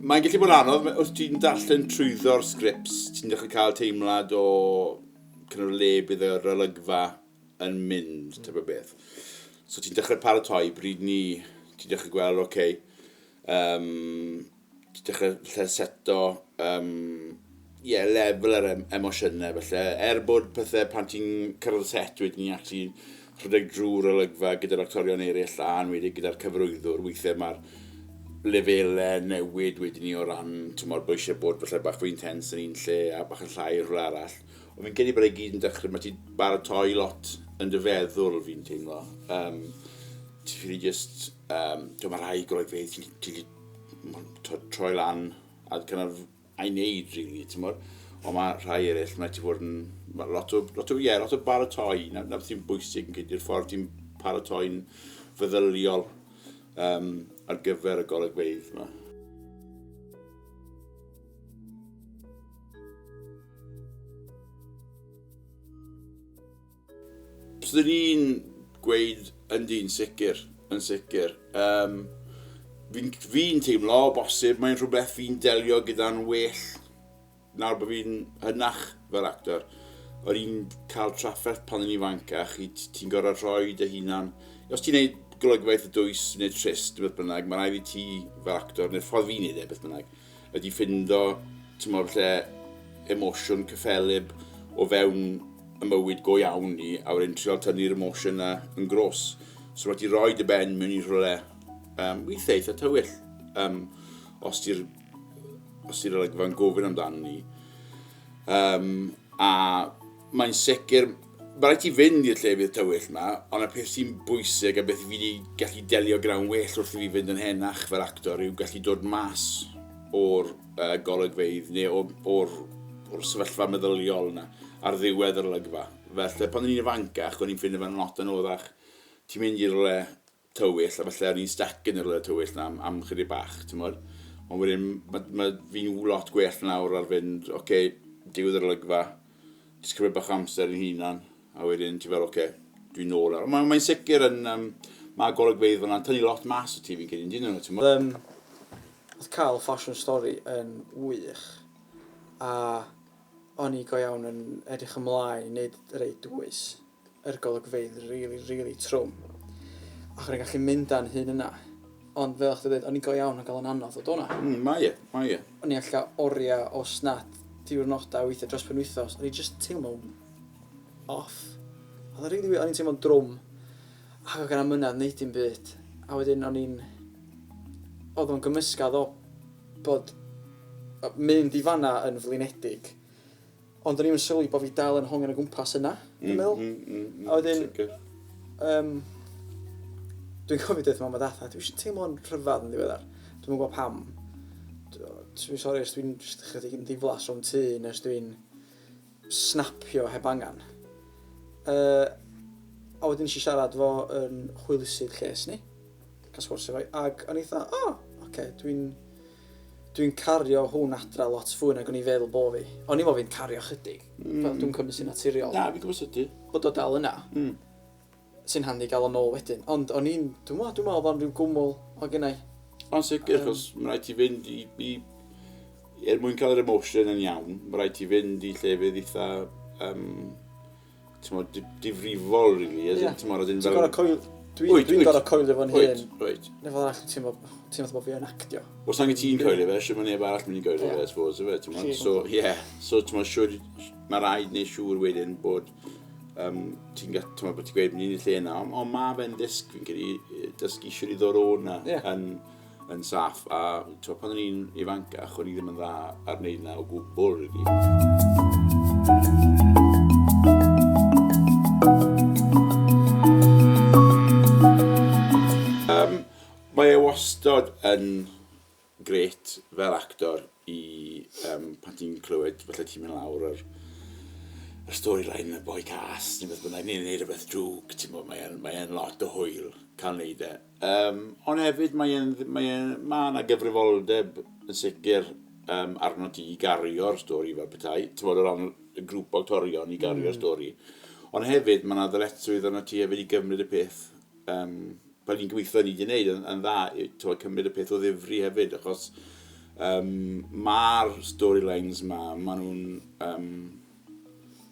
Mae'n gallu bod anodd, os ti'n darllen trwyddo'r sgrips, ti'n dechrau cael teimlad o le bydd yr olygfa yn mynd, tyfa beth. So ti'n dechrau paratoi, bryd ni, ti'n dechrau gweld, ti'n dechrau seto lefel yr emosiynau, felly. Bod pethau pan ti'n cyrraedd set wedyn ni actually rhedeg drwy'r olygfa gyda'r actorion eraill a wedi gyda'r cyfarwyddwr, weithiau mae'r lefelau newid wedyn ni o ran, bod eisiau bod bach fwy intens yn un lle a bach yn llai rhywle arall. Ond fi'n credu bod ei gyd yn dechrau, mae ti'n baratoi lot yn dy feddwl fi'n teimlo. Ti'n ffili just, mae rhai golygfeydd, ti'n troi lan a cynnaf a'i wneud, really, ond mae rhai eraill, mae ti fod yn lot o baratoi, na beth sy'n bwysig yn gyda'r ffordd ti'n paratoi'n feddyliol ar gyfer y golygfeydd yma. Byddwn ni'n gweud yn sicr. Fi'n teimlo o bosib, mae'n rhywbeth fi'n delio gyda'n well nawr bod fi'n hynach fel actor. O'n i'n cael trafferth pan o'n ifancach, ti'n gorfod rhoi dy hunan. Os ti'n neud golygfeydd y dwys, neu trist, beth bynnag, mae'n rhaid i ti fel actor, neu'r ffordd fi'n neud beth bynnag, ydi ffindo, emosiwn cyffelib o fewn y mywyd go iawn ni, a wedyn trial tynnu'r emosiwn yna yn gros. So mae ti roi dy ben mewn i rhywle weithiau eitha tywyll. Os ti'r olygfa'n gofyn amdano ni. A mae'n sicr, mae rhaid ti fynd i'r llefydd tywyll yma, ond y peth sy'n bwysig a beth fi wedi gallu delio gyda'n well wrth i fi fynd yn henach fel actor yw gallu dod mas o'r golygfeydd neu o'r sefyllfa meddyliol yna ar ddiwedd yr olygfa. Felly, pan o'n i'n ifancach, o'n i'n ffindo fe'n lot yn oddach, ti'n mynd i'r rhywle tywyll, a felly o'n i'n stec yn y rhywle tywyll yna am chydig bach, Ond wedyn, mae fi'n lot gwell nawr ar fynd, diwedd yr olygfa, jyst cymryd bach amser yn hunan, a wedyn ti'n fel, dwi'n nôl. Mae'n sicr yn, mae golygfeydd fyna'n tynnu lot mas o ti fi'n cydyn, dyn nhw, ti'n mwyn? Oedd cael ffasiwn stori yn wych, a o'n i go iawn yn edrych ymlaen i wneud rei dwys, yr golygfeydd really trwm. Ac o'n i'n gallu mynd a'n hyn yna, ond fel o'ch dweud, o'n i'n go iawn yn cael yn anodd o dona. Mae. O'n i'n allu oriau o snat diwrnodau weithiau dros penwythos, o'n i'n just teimlo off. O'n i'n teimlo'n drwm, ac o gan amynedd wneud i'n byd. A wedyn oedd o'n gymysgad o bod mynd i fanna yn flinedig, ond o'n i'n sylwi bod fi dal yn hongen o gwmpas yna, dwi'n meddwl. A wedyn, dwi'n gofio dweud mam a dad, dwi eisiau teimlo'n rhyfedd yn ddiweddar. Dwi'n gwybod pam. Dwi'n sori os dwi'n chydig yn ddiflas o'n tŷ, neu os dwi'n snapio heb angen. A wedyn eisiau siarad fo yn hwylusydd lles ni, cael sgwrsio fo, ac o'n i dda, dwi'n cario hwn adra lot fwy nag o'n i feddwl bo fi. O'n i fi'n cario chydig, dwi'n cymryd sy'n naturiol. Na, fi'n gwybod sydd. Bod o dal yna. Sy'n handi gael o'n ôl wedyn. Ond o'n i'n, dwi'n meddwl bod rhyw gwmwl o gynnau. Ond sicr, chos mae rhaid ti fynd mwyn cael yr emosiwn yn iawn, mae rhaid ti fynd i llefydd eitha, difrifol, really. Ti'n gorau coel, dwi'n gorau coelio fo'n hyn. Neu fel arall, ti'n meddwl bod fi yn actio. Os angen ti'n coelio fe, sy'n mynd neb arall mynd i coelio fe, sfos o fe. So, mae rhaid neu siŵr wedyn bod ti'n gweud mynd i'n lle yna, ond mae fe'n disg fi'n credu dysgu sy'n i ddod o hwnna yn saff. A pan o'n i'n ifancach, o'n i ddim yn dda ar wneud yna o gwbl. Mae e wastad yn gret fel actor i pan ti'n clywed, felly ti'n mynd lawr yr storyline y boi cas, neu beth bynnag, ni'n neud rhywbeth drwg, mae'n lot o hwyl cael neud e. Ond hefyd mae yna gyfrifoldeb yn sicr arno ti i gario'r stori fel petai, o ran y grŵp o actorion i gario'r stori. Ond hefyd mae yna ddyletswydd arno ti hefyd i gymryd y peth pan ni'n gweithio ni wedi gwneud yn dda, cymryd y peth o ddifri hefyd, achos mae'r storylines maen nhw'n...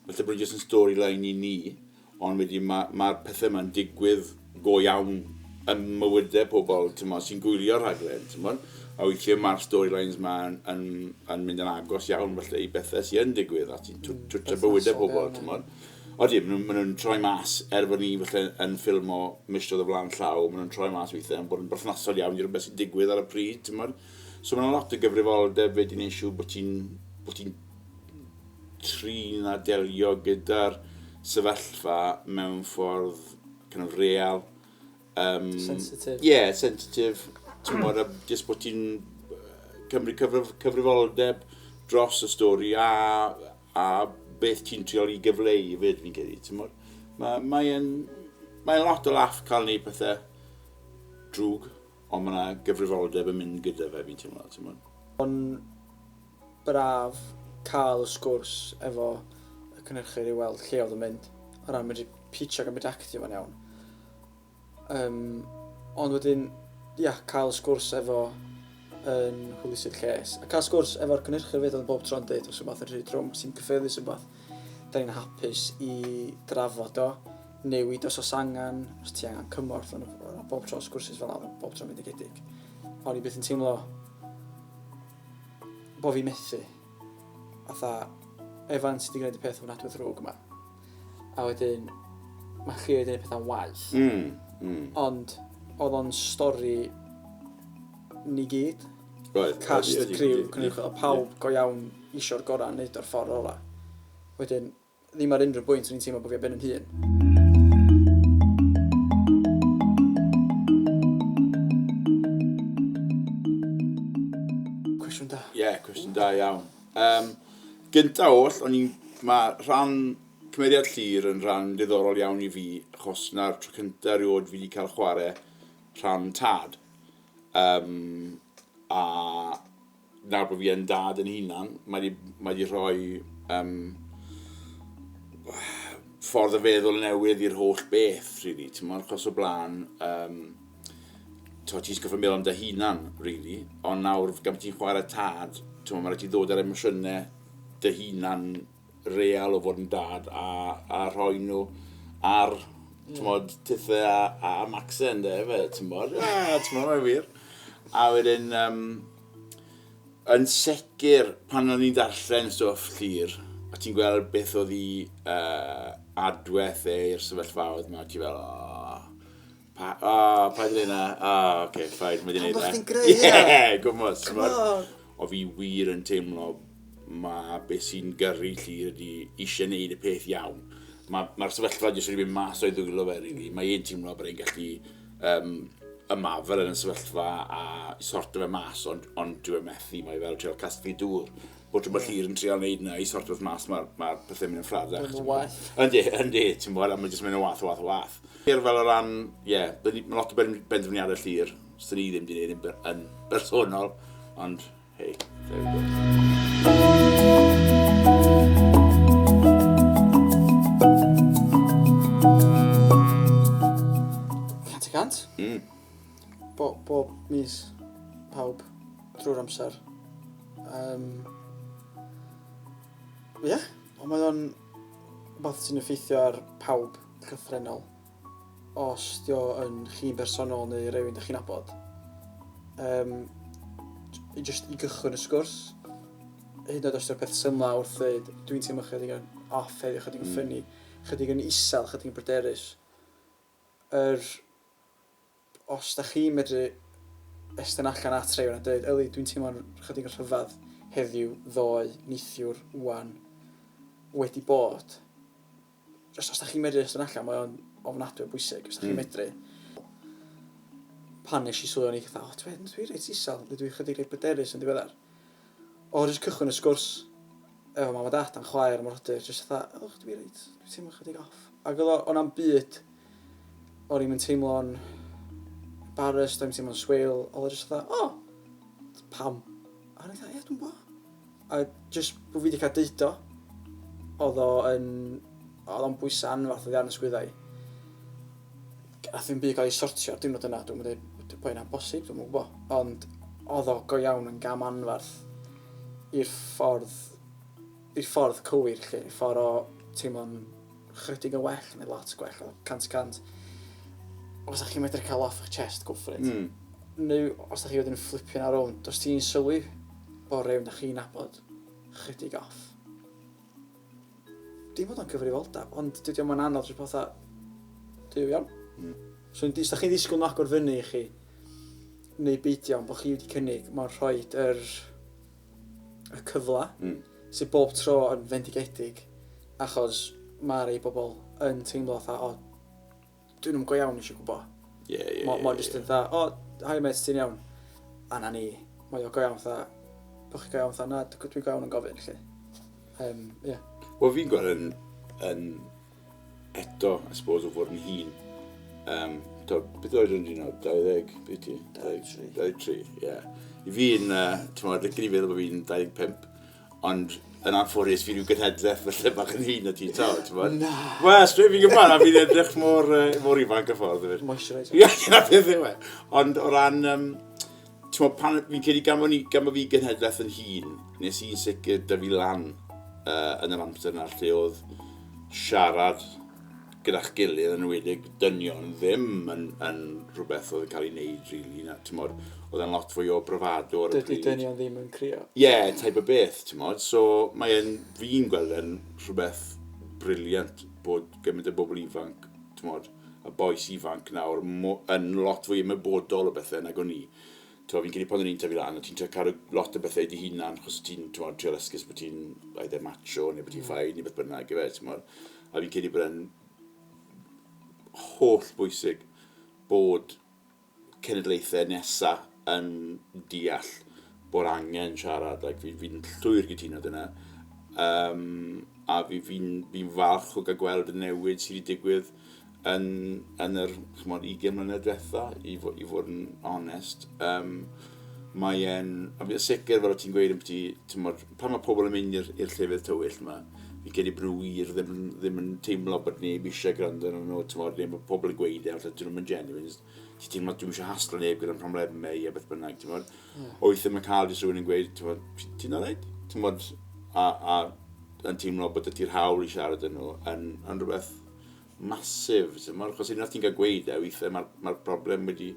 Felly bod jyst yn storyline i ni, ond wedyn mae'r pethau yma'n digwydd go iawn yn mywydau pobl sy'n gwylio'r rhaglen. A weithio mae'r storylines ma'n yn mynd yn agos iawn felly i bethau sy'n digwydd a ti'n twtio bywydau pobl. Odi, maen nhw'n troi mas, bod ni yn ffilm o Mistrodd o Flan Llaw, maen nhw'n troi mas weithiau yn bod yn berthnasol iawn i'r beth sy'n digwydd ar y pryd. So mae'n lot o gyfrifoldeb wedi wneud siŵr bod ti'n trin a delio gyda'r sefyllfa mewn ffordd kind of real. Sensitif. Yeah, sensitif. Jyst bod ti'n cymryd cyfrifoldeb dros y stori a beth ti'n triol i gyfleu i fyd fi'n credu. Mae'n lot o laff cael neud pethau drwg, ond mae yna gyfrifoldeb yn mynd gyda fe fi'n teimlo. Ond braf cael y sgwrs efo y cynhyrchydd i weld lle oedd yn mynd. O ran, mae'n pitio gan mynd actio fan iawn. Ond wedyn, cael sgwrs efo yn hwylusydd lles. A cael sgwrs efo'r cynhyrchydd fyd oedd bob tro'n dweud os yw'n rhy drwm, sy'n cyffyrddus yw'n da ni'n hapus i drafod o, newid os angen, os ti angen cymorth, bob tro sgwrsus fel yna, bob tro'n mynd i gedig. Ond i beth yn teimlo bo fi methu. Atha, Efan sydd wedi gwneud y peth o'n adwedd ddrwg yma. A wedyn, mae chi wedi gwneud pethau'n waith. Ond, oedd o'n stori ni gyd. Cast, criw, cynhyrchydd, o pawb go iawn isio'r gorau wneud o'r ffordd ola. Wedyn, ddim ar unrhyw bwynt o'n i'n teimlo bod fi ar ben yn hun. Cwestiwn da. Ie, cwestiwn da iawn. Gynta oll, mae rhan cymeriad Llŷr yn rhan diddorol iawn i fi, achos na'r tro cyntaf rioed fi wedi cael chwarae rhan tad. A nawr bod fi yn dad yn hunan, mae wedi rhoi ffordd y feddwl newydd i'r holl beth, really. Achos o blaen, ti'n sgwffio meddwl am dy hunan, really. Ond nawr, gan ti'n chwarae tad, mae'n rhaid i ddod ar emosiynau dy hunan real o fod yn dad a rhoi nhw ar tithau a maxau ynddo hefyd. Mae'n wir. A wedyn, yn sicr, pan o'n i'n darllen stwff Llŷr, a ti'n gweld beth oedd i adwaith i'r sefyllfaoedd yma, ti'n fel, pa ydyn yna? Oce, ffaid, mae di'n neud e. Pan bod chdi'n greu, ie. Gwmwys. O fi wir yn teimlo mae beth sy'n gyrru Llŷr ydi eisiau gwneud y peth iawn. Mae'r sefyllfa jyst wedi mynd mas o'i ddwylo fe, really. Mae un teimlo bod e'n gallu ymarfer yn y sefyllfa a sorto fe mas, ond dwi'n methu, mae fel trial casglu dŵr. Bod mae Llŷr yn trial wneud yna i sorto fe mas, mae'r pethau'n mynd yn ffradach. Mae'n waith. Yndi, a mae'n jyst mynd yn wath. Llŷr fel o ran, mae lot o benderfyniadau Llŷr, sy'n ni ddim wedi gwneud yn bersonol, ond hei, there we go. Cant. Bob mis, pawb, drwy'r amser. Ond mae o'n rhywbeth sy'n effeithio ar pawb cyffredinol. Os dio yn chi'n bersonol neu rhywun ydych chi'n nabod. I gychwyn y sgwrs. Hyd yn oed os yw'r peth symla wrth ddweud, dwi'n teimlo chydig yn off heddiw, chydig yn ffynnu, chydig yn isel, chydig yn bryderus. Os da chi'n medru estyn allan at rhywun a dweud, Eli, dwi'n teimlo'n chydig yn rhyfedd heddiw, ddoe, neithiwr, wan, wedi bod. Os da chi'n medru estyn allan, mae o'n ofnadwy o bwysig. Os da chi'n medru. Pan nes i sylwi o'n i gyda, dwi'n reit isel, dwi'n chydig reit bryderus yn ddiweddar. O, jyst cychwyn y sgwrs efo mam a dat a'n chwaer am order, jyst dda, dwi'n teimlo chydig off. Ac o'n am byd, o'n i'n teimlo'n embarrassed, o'n i'n teimlo'n swil, oedd jyst dda, pam? A o'n i'n dda, dwi'n bo. A jyst bod fi wedi cael deud o, oedd o'n bwysau anfarth oedd ar ysgwyddau. a ddim byd gael ei sortio ar diwrnod yna, dwi'n dweud, bod hynna'n bosib, dwi'n gwybod. Ond oedd o go iawn yn gam anfarth i'r ffordd cywir, lle, i'r ffordd o teimlo'n chrydig yn well, neu lot gwell, o 100%. Os ydych chi'n medru cael off eich chest, go for it. Neu, os ydych chi wedyn yn flipio na rownd, os ti'n sylwi bod rhywun ydych chi'n nabod chrydig off. Dim bod o'n cyfrifoldeb, ond dydy o'n anodd rhywbeth fatha, dyw iawn. So, os ydych chi'n ddisgwyl knock o'r fyny i chi, neu beidio, bod chi wedi cynnig, mae'n rhoi y cyfla, sydd bob tro yn fendigedig, achos mae rei bobl yn teimlo fatha, dyn nhw'n go iawn eisiau gwybod. Mae'n jyst yn dda, hi mate, ti'n iawn. A na ni, mae'n go iawn fatha, bod chi go iawn fatha, na, dwi'n go iawn yn gofyn, lle. Wel, fi'n gweld yn eto, I suppose, o fod yn hun. Beth oedd yn un o? 20? Beth ti? 23, ie. I fi'n, ti'n meddwl, rydych chi'n feddwl bod fi'n 25, ond yn anffodus fi rhyw gynhedlaeth felly bach yn hun o ti, ti'n meddwl? Na! Wel, straight fi'n gyfan, a fi'n edrych mor ifanc y ffordd. Moisturiser. Ie, yna beth yw e. Ond o ran, ti'n meddwl, pan fi'n credu gan fi gynhedlaeth yn hun, nes i'n sicr dy fi lan yn yr amser yna, lle oedd siarad gyda'ch gilydd yn enwedig dynion ddim yn rhywbeth oedd yn cael ei wneud, really. Oedd yn lot fwy o bravado ar y pryd. Dydy dynion ddim yn crio. Ie, type o beth, ti'n modd. So, fi'n gweld yn rhywbeth briliant bod gymaint o bobl ifanc, ti'n modd, a boes ifanc nawr, yn lot fwy ymwybodol o bethau nag o'n i. Fi'n credu pan o'n i'n tyfu lan, ti'n cael lot o bethau di hunan, achos ti'n trio esgus bod ti'n either macho, neu bod ti'n ffain, neu beth bynnag, ti'n modd. A fi'n credu bod yn holl bwysig bod cenedlaethau nesaf yn deall bod angen siarad. Fi'n llwyr gytuno dyna. A fi'n falch o gael gweld y newid sydd wedi digwydd yn yr 20 mlynedd diwetha, i fod yn onest. Mae'n sicr fel o ti'n gweud pan mae pobl yn mynd i'r llefydd tywyll yma, fi'n credu bod nhw wir ddim yn teimlo bod neb eisiau gwrando yn nhw, neu bod pobl yn gweud allan, dyn nhw'n genuine. Ti'n teimlo dwi'n eisiau haslo neb gyda'n problemau a beth bynnag. Wyth ddim yn cael jyst rhywun yn gweud, ti'n alright? A yn teimlo bod ydy'r hawl i siarad yn nhw yn rhywbeth masif. Chos unwaith ti'n cael gweud weithiau mae'r problem wedi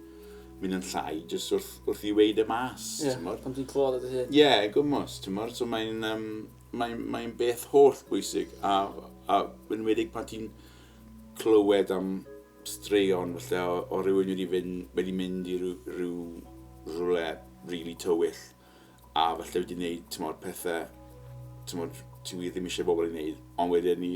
mynd yn llai jyst wrth i weid y mas. Pan ti'n clod at y hyn. Ie, gwmos. So mae'n beth holl bwysig a yn enwedig pan ti'n clywed am straeon o rywun wedi mynd i ryw rhywle rili tywyll a falle wedi gwneud pethau ti wir ddim eisiau bobl i wneud, ond wedyn ni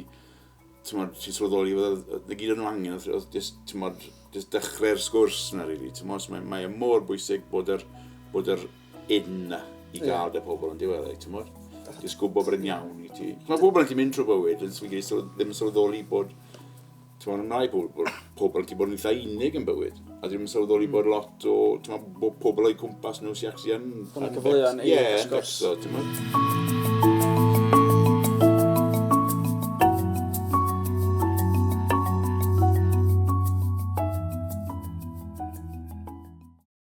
ti'n sylweddoli fod y gyd o'n nhw angen oedd just dechrau'r sgwrs yna rili. Mae'n mor bwysig bod yr un i gael dy pobl yn diwedd, just gwybod bod yn iawn i ti. Mae pobl yn ti mynd trwy bywyd, ddim yn sylweddoli bod yn rai pobl yn ti bod yn eitha unig yn bywyd, a ddim yn sylweddoli bod lot o pobl o'i cwmpas nhw sy'n actually yn... Yn y cyfleoedd i sgwrs. Ie,